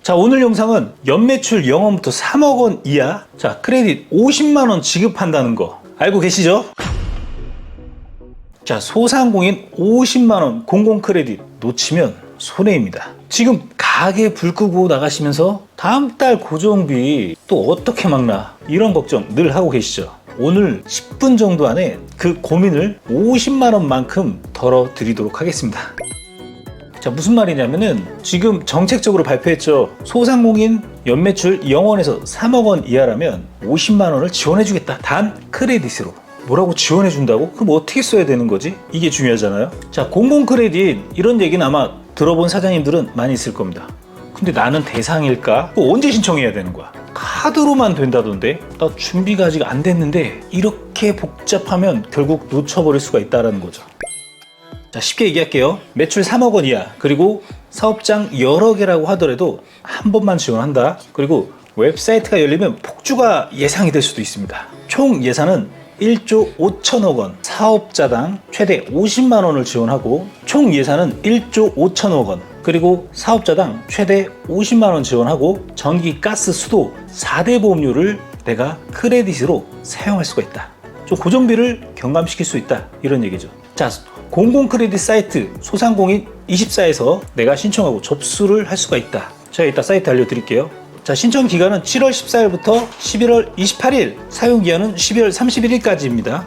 자, 오늘 영상은 연매출 0원부터 3억 원 이하, 자, 크레딧 50만 원 지급한다는 거 알고 계시죠? 자, 소상공인 50만 원 공공 크레딧 놓치면 손해입니다. 지금 가게 불 끄고 나가시면서 다음 달 고정비 또 어떻게 막나 이런 걱정 늘 하고 계시죠? 오늘 10분 정도 안에 그 고민을 50만 원만큼 덜어드리도록 하겠습니다. 자, 무슨 말이냐면은 지금 정책적으로 발표했죠. 소상공인 연매출 0원에서 3억 원 이하라면 50만 원을 지원해주겠다. 단 크레딧으로. 뭐라고 지원해준다고? 그럼 어떻게 써야 되는 거지? 이게 중요하잖아요. 자, 공공 크레딧 이런 얘기는 아마 들어본 사장님들은 많이 있을 겁니다. 근데 나는 대상일까? 언제 신청해야 되는 거야? 카드로만 된다던데? 나 준비가 아직 안 됐는데 이렇게 복잡하면 결국 놓쳐버릴 수가 있다는 거죠. 자, 쉽게 얘기할게요. 매출 3억 원 이하, 그리고 사업장 여러 개라고 하더라도 한 번만 지원한다. 그리고 웹사이트가 열리면 폭주가 예상이 될 수도 있습니다. 총 예산은 1조 5천억 원, 사업자당 최대 50만 원을 지원하고 총 예산은 1조 5천억 원, 그리고 사업자당 최대 50만 원 지원하고 전기, 가스, 수도 4대 보험료를 내가 크레딧으로 사용할 수가 있다. 좀 고정비를 경감시킬 수 있다. 이런 얘기죠. 자, 공공 크레딧 사이트 소상공인 24에서 내가 신청하고 접수를 할 수가 있다. 제가 이따 사이트 알려드릴게요. 자, 신청 기간은 7월 14일부터 11월 28일, 사용 기한은 12월 31일까지입니다.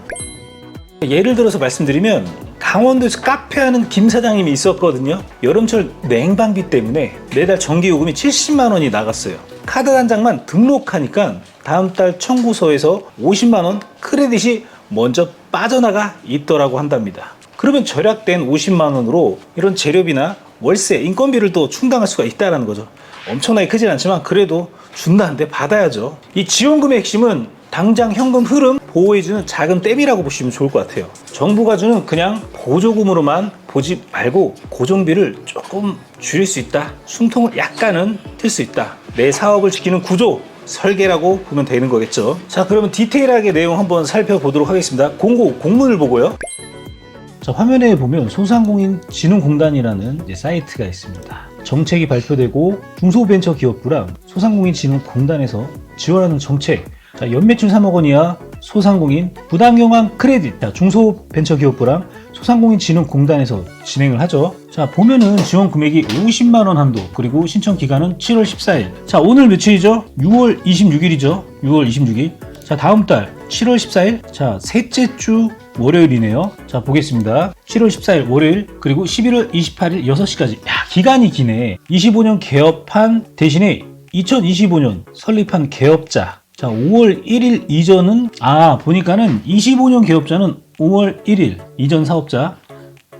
예를 들어서 말씀드리면 강원도에서 카페 하는 김 사장님이 있었거든요. 여름철 냉방비 때문에 매달 전기요금이 70만 원이 나갔어요. 카드 한 장만 등록하니까 다음 달 청구서에서 50만 원 크레딧이 먼저 빠져나가 있더라고 한답니다. 그러면 절약된 50만 원으로 이런 재료비나 월세, 인건비를 또 충당할 수가 있다는 거죠. 엄청나게 크진 않지만 그래도 준다는데 받아야죠. 이 지원금의 핵심은 당장 현금 흐름 보호해주는 작은 댐이라고 보시면 좋을 것 같아요. 정부가 주는 그냥 보조금으로만 보지 말고 고정비를 조금 줄일 수 있다. 숨통을 약간은 틀 수 있다. 내 사업을 지키는 구조, 설계라고 보면 되는 거겠죠. 자, 그러면 디테일하게 내용 한번 살펴보도록 하겠습니다. 공고, 공문을 보고요. 자, 화면에 보면 소상공인진흥공단이라는 사이트가 있습니다. 정책이 발표되고 중소벤처기업부랑 소상공인진흥공단에서 지원하는 정책. 자, 연매출 3억 원 이하 소상공인 부담경감 크레딧. 자, 중소벤처기업부랑 소상공인진흥공단에서 진행을 하죠. 자, 보면은 지원 금액이 50만 원 한도, 그리고 신청 기간은 7월 14일. 자, 오늘 며칠이죠? 6월 26일이죠. 6월 26일. 자, 다음 달 7월 14일. 자, 셋째 주 월요일이네요. 자, 보겠습니다. 7월 14일 월요일, 그리고 11월 28일 6시까지. 야, 기간이 기네. 25년 개업한 대신에 2025년 설립한 개업자. 자, 5월 1일 이전은, 보니까는 25년 개업자는 5월 1일 이전 사업자,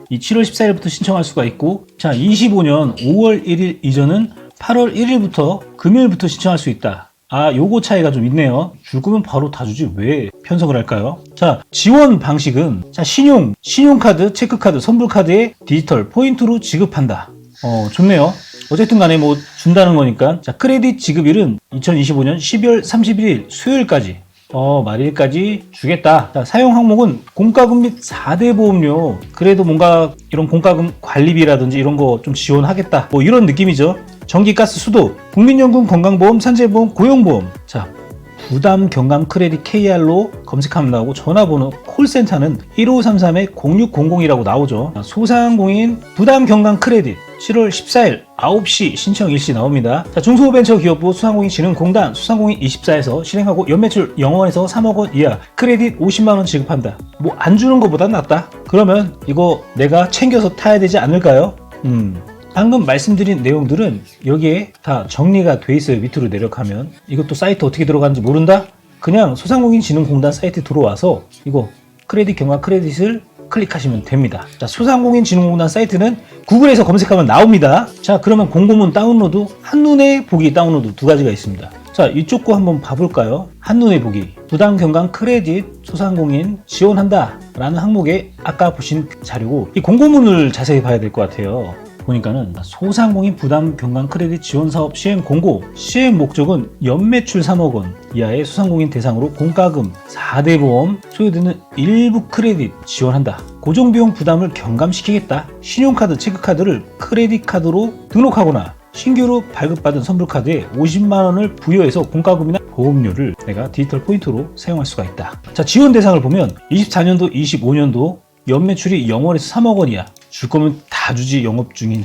이 7월 14일부터 신청할 수가 있고, 자, 25년 5월 1일 이전은 8월 1일부터 금요일부터 신청할 수 있다. 요거 차이가 좀 있네요. 줄 거면 바로 다 주지 왜 편성을 할까요? 자, 지원 방식은, 자, 신용카드, 체크카드, 선불카드에 디지털 포인트로 지급한다. 좋네요. 어쨌든 간에 뭐 준다는 거니까. 자, 크레딧 지급일은 2025년 12월 31일 수요일까지, 말일까지 주겠다. 자, 사용 항목은 공과금 및 4대 보험료. 그래도 뭔가 이런 공과금 관리비라든지 이런 거 좀 지원하겠다. 뭐 이런 느낌이죠. 전기, 가스, 수도, 국민연금, 건강보험, 산재보험, 고용보험. 자, 부담 경감 크레딧 KR로 검색하면 나오고 전화번호 콜센터는 1533-0600이라고 나오죠. 소상공인 부담 경감 크레딧 7월 14일 9시 신청 일시 나옵니다. 자, 중소벤처기업부 소상공인진흥공단 소상공인 24에서 실행하고 연매출 0원에서 3억 원 이하 크레딧 50만 원 지급한다. 뭐 안 주는 것보단 낫다. 그러면 이거 내가 챙겨서 타야 되지 않을까요? 방금 말씀드린 내용들은 여기에 다 정리가 돼 있어요. 밑으로 내려가면. 이것도 사이트 어떻게 들어가는지 모른다? 그냥 소상공인진흥공단 사이트 들어와서 이거 크레딧 경감 크레딧을 클릭하시면 됩니다. 자, 소상공인진흥공단 사이트는 구글에서 검색하면 나옵니다. 자, 그러면 공고문 다운로드, 한눈에 보기 다운로드 두 가지가 있습니다. 자, 이쪽 거 한번 봐볼까요? 한눈에 보기. 부담 경감 크레딧 소상공인 지원한다 라는 항목에 아까 보신 자료고, 이 공고문을 자세히 봐야 될 것 같아요. 보니까는 소상공인 부담 경감 크레딧 지원 사업 시행 공고, 시행 목적은 연매출 3억 원 이하의 소상공인 대상으로 공과금, 4대 보험, 소요되는 일부 크레딧 지원한다. 고정비용 부담을 경감시키겠다. 신용카드, 체크카드를 크레딧 카드로 등록하거나 신규로 발급받은 선불카드에 50만 원을 부여해서 공과금이나 보험료를 내가 디지털 포인트로 사용할 수가 있다. 자, 지원 대상을 보면 24년도, 25년도 연매출이 0원에서 3억 원이야. 줄 거면 다 주지 영업 중인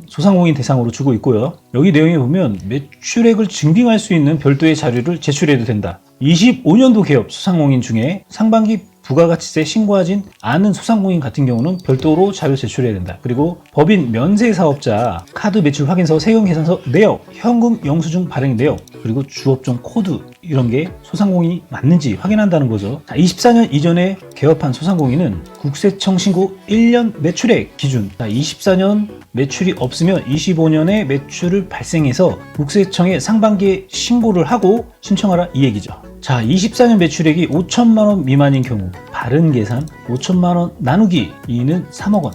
소상공인 대상으로 주고 있고요. 여기 내용에 보면 매출액을 증빙할 수 있는 별도의 자료를 제출해도 된다. 25년도 개업 소상공인 중에 상반기 부가가치세 신고하진 않은 소상공인 같은 경우는 별도로 자료 제출해야 된다. 그리고 법인 면세사업자 카드 매출 확인서, 세금 계산서 내역, 현금 영수증 발행 내역, 그리고 주업종 코드 이런 게 소상공인이 맞는지 확인한다는 거죠. 자, 24년 이전에 개업한 소상공인은 국세청 신고 1년 매출액 기준. 자, 24년 매출이 없으면 25년에 매출을 발생해서 국세청에 상반기에 신고를 하고 신청하라 이 얘기죠. 자, 24년 매출액이 5천만 원 미만인 경우 바른 계산 5천만 원 나누기 2는 3억 원.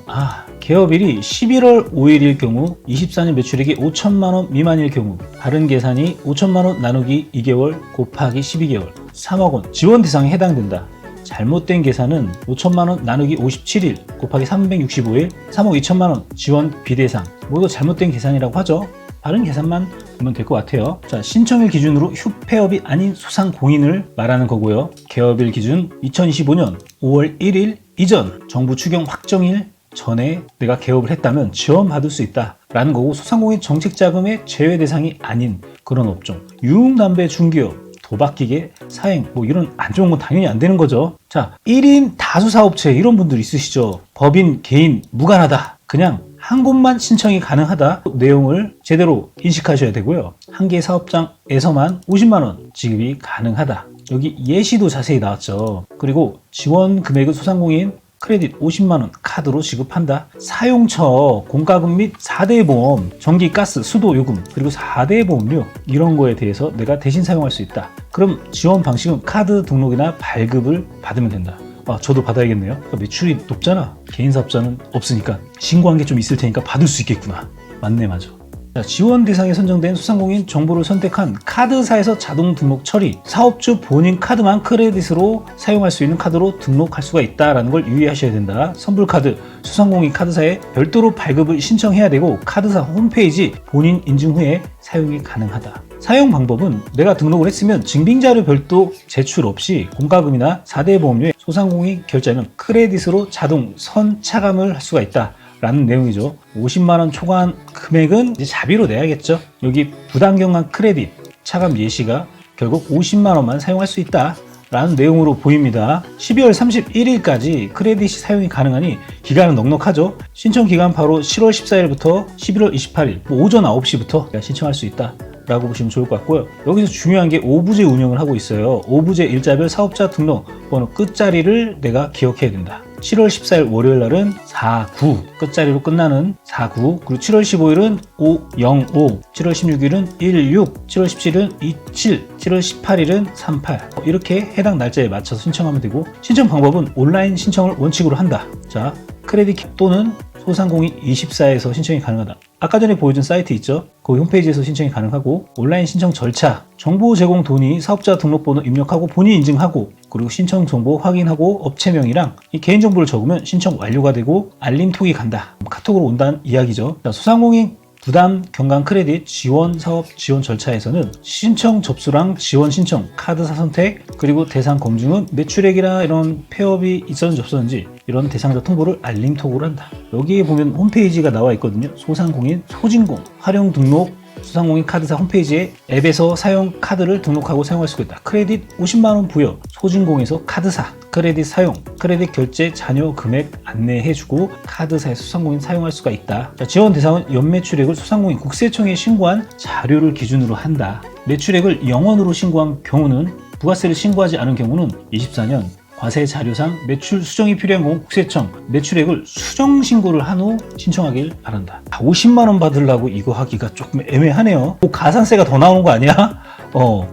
개업일이 11월 5일일 경우 24년 매출액이 5천만 원 미만일 경우 바른 계산이 5천만 원 나누기 2개월 곱하기 12개월 3억 원 지원 대상에 해당된다. 잘못된 계산은 5천만 원 나누기 57일 곱하기 365일 3억 2천만 원 지원 비대상. 모두 잘못된 계산이라고 하죠. 바른 계산만 보면 될 것 같아요. 자, 신청일 기준으로 휴폐업이 아닌 소상공인을 말하는 거고요. 개업일 기준 2025년 5월 1일 이전 정부 추경 확정일 전에 내가 개업을 했다면 지원받을 수 있다라는 거고, 소상공인 정책자금의 제외 대상이 아닌 그런 업종, 유흥담배 중개업, 도박기계, 사행 이런 안 좋은 건 당연히 안 되는 거죠. 자, 1인 다수사업체 이런 분들 있으시죠. 법인, 개인 무관하다. 그냥 한 곳만 신청이 가능하다. 내용을 제대로 인식하셔야 되고요. 한 개 사업장에서만 50만 원 지급이 가능하다. 여기 예시도 자세히 나왔죠. 그리고 지원 금액은 소상공인 크레딧 50만 원 카드로 지급한다. 사용처, 공과금 및 4대 보험, 전기, 가스, 수도, 요금, 그리고 4대 보험료 이런 거에 대해서 내가 대신 사용할 수 있다. 그럼 지원 방식은 카드 등록이나 발급을 받으면 된다. 저도 받아야겠네요. 매출이 높잖아. 개인 사업자는 없으니까 신고한 게 좀 있을 테니까 받을 수 있겠구나. 맞네, 맞아. 자, 지원 대상에 선정된 소상공인 정보를 선택한 카드사에서 자동 등록 처리, 사업주 본인 카드만 크레딧으로 사용할 수 있는 카드로 등록할 수가 있다는 걸 유의하셔야 된다. 선불카드, 소상공인 카드사에 별도로 발급을 신청해야 되고 카드사 홈페이지 본인 인증 후에 사용이 가능하다. 사용 방법은 내가 등록을 했으면 증빙자료 별도 제출 없이 공과금이나 4대 보험료에 소상공인 결제는 크레딧으로 자동 선차감을 할 수가 있다. 라는 내용이죠. 50만 원 초과한 금액은 이제 자비로 내야겠죠. 여기 부당경감 크레딧 차감 예시가 결국 50만 원만 사용할 수 있다 라는 내용으로 보입니다. 12월 31일까지 크레딧이 사용이 가능하니 기간은 넉넉하죠. 신청 기간 바로 7월 14일부터 11월 28일 오전 9시부터 신청할 수 있다 라고 보시면 좋을 것 같고요. 여기서 중요한 게 오부제 운영을 하고 있어요. 오부제 일자별 사업자 등록 번호 끝자리를 내가 기억해야 된다. 7월 14일 월요일 날은 49 끝자리로 끝나는 49, 그리고 7월 15일은 505, 7월 16일은 16, 7월 17일은 27, 7월 18일은 38 이렇게 해당 날짜에 맞춰서 신청하면 되고, 신청 방법은 온라인 신청을 원칙으로 한다. 자, 크레딧 또는 소상공인 24에서 신청이 가능하다. 아까 전에 보여준 사이트 있죠? 그 홈페이지에서 신청이 가능하고, 온라인 신청 절차, 정보 제공 동의, 사업자 등록번호 입력하고 본인 인증하고, 그리고 신청 정보 확인하고 업체명이랑 이 개인정보를 적으면 신청 완료가 되고 알림톡이 간다. 카톡으로 온다는 이야기죠. 자, 소상공인 부담 경감 크레딧 지원 사업 지원 절차에서는 신청 접수랑 지원 신청, 카드사 선택, 그리고 대상 검증은 매출액이나 이런 폐업이 있었는지 없었는지 이런 대상자 통보를 알림톡으로 한다. 여기에 보면 홈페이지가 나와 있거든요. 소상공인 소진공 활용 등록 소상공인 카드사 홈페이지에 앱에서 사용 카드를 등록하고 사용할 수가 있다. 크레딧 50만 원 부여, 소진공에서 카드사, 크레딧 사용, 크레딧 결제 잔여 금액 안내해주고 카드사에서 소상공인 사용할 수가 있다. 자, 지원 대상은 연매출액을 소상공인 국세청에 신고한 자료를 기준으로 한다. 매출액을 0원으로 신고한 경우는, 부가세를 신고하지 않은 경우는 24년 과세 자료상 매출 수정이 필요한 경우 국세청 매출액을 수정 신고를 한 후 신청하길 바란다. 50만 원 받으려고 이거 하기가 조금 애매하네요. 가산세가 더 나오는 거 아니야?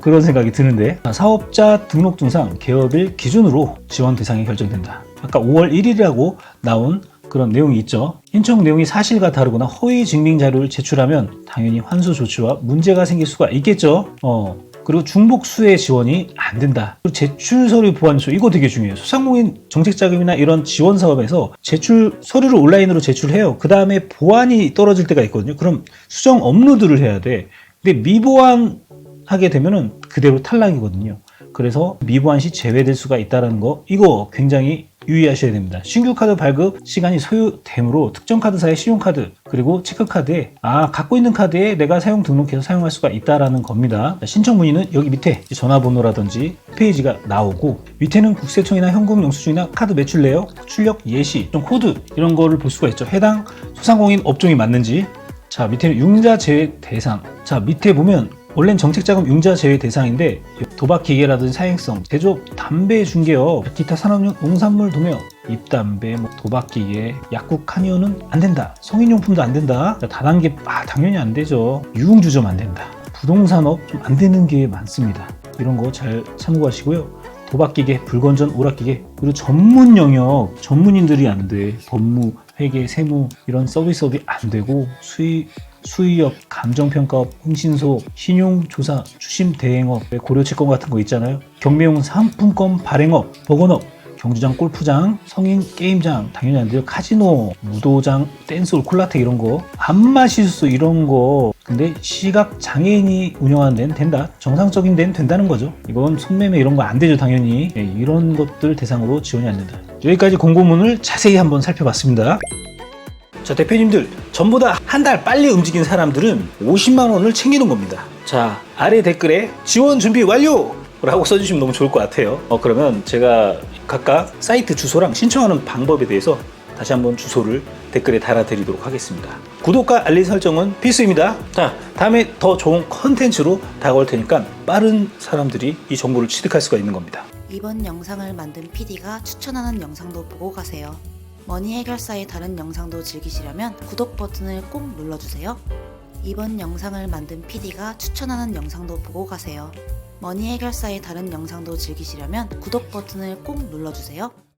그런 생각이 드는데, 사업자 등록증상 개업일 기준으로 지원 대상이 결정된다. 아까 5월 1일이라고 나온 그런 내용이 있죠. 신청 내용이 사실과 다르거나 허위 증빙 자료를 제출하면 당연히 환수 조치와 문제가 생길 수가 있겠죠. 그리고 중복수혜 지원이 안 된다. 그리고 제출 서류 보완소 이거 되게 중요해요. 소상공인 정책자금이나 이런 지원 사업에서 제출 서류를 온라인으로 제출해요. 그 다음에 보완이 떨어질 때가 있거든요. 그럼 수정 업로드를 해야 돼. 근데 미보완하게 되면은 그대로 탈락이거든요. 그래서 미보완 시 제외될 수가 있다는 거 이거 굉장히 유의하셔야 됩니다. 신규 카드 발급 시간이 소요되므로 특정 카드사의 신용카드 그리고 체크카드에 갖고 있는 카드에 내가 사용 등록해서 사용할 수가 있다라는 겁니다. 신청 문의는 여기 밑에 전화번호라든지 페이지가 나오고 밑에는 국세청이나 현금 영수증이나 카드 매출 내역, 출력 예시, 코드 이런 거를 볼 수가 있죠. 해당 소상공인 업종이 맞는지. 자, 밑에는 융자 제외 대상. 자, 밑에 보면 원래는 정책자금 융자 제외 대상인데 도박기계라든지 사행성, 제조업, 담배 중개업, 기타 산업용 농산물 도매업, 입담배, 도박기계, 약국 카니어는 안 된다. 성인용품도 안 된다. 다단계 당연히 안 되죠. 유흥주점 안 된다. 부동산업 좀 안 되는 게 많습니다. 이런 거 잘 참고하시고요. 도박기계, 불건전, 오락기계, 그리고 전문 영역, 전문인들이 안 돼. 법무, 회계, 세무 이런 서비스업이 안 되고 수의업, 감정평가업, 흥신소, 신용조사, 추심대행업, 고려채권 같은 거 있잖아요. 경매용 상품권 발행업, 보건업, 경주장, 골프장, 성인 게임장 당연히 안 돼요. 카지노, 무도장, 댄스홀, 콜라텍 이런 거, 안마실수 이런 거. 근데 시각 장애인이 운영하는 데는 된다. 정상적인 데는 된다는 거죠. 이건 손매매 이런 거 안 되죠, 당연히. 이런 것들 대상으로 지원이 안 된다. 여기까지 공고문을 자세히 한번 살펴봤습니다. 자, 대표님들, 전보다 한 달 빨리 움직인 사람들은 50만 원을 챙기는 겁니다. 자, 아래 댓글에 지원 준비 완료! 라고 써주시면 너무 좋을 것 같아요. 그러면 제가 각각 사이트 주소랑 신청하는 방법에 대해서 다시 한번 주소를 댓글에 달아드리도록 하겠습니다. 구독과 알림 설정은 필수입니다. 자, 다음에 더 좋은 컨텐츠로 다가올 테니까 빠른 사람들이 이 정보를 취득할 수가 있는 겁니다. 이번 영상을 만든 PD가 추천하는 영상도 보고 가세요. 머니 해결사의 다른 영상도 즐기시려면 구독 버튼을 꼭 눌러주세요. 이번 영상을 만든 PD가 추천하는 영상도 보고 가세요. 머니 해결사의 다른 영상도 즐기시려면 구독 버튼을 꼭 눌러주세요.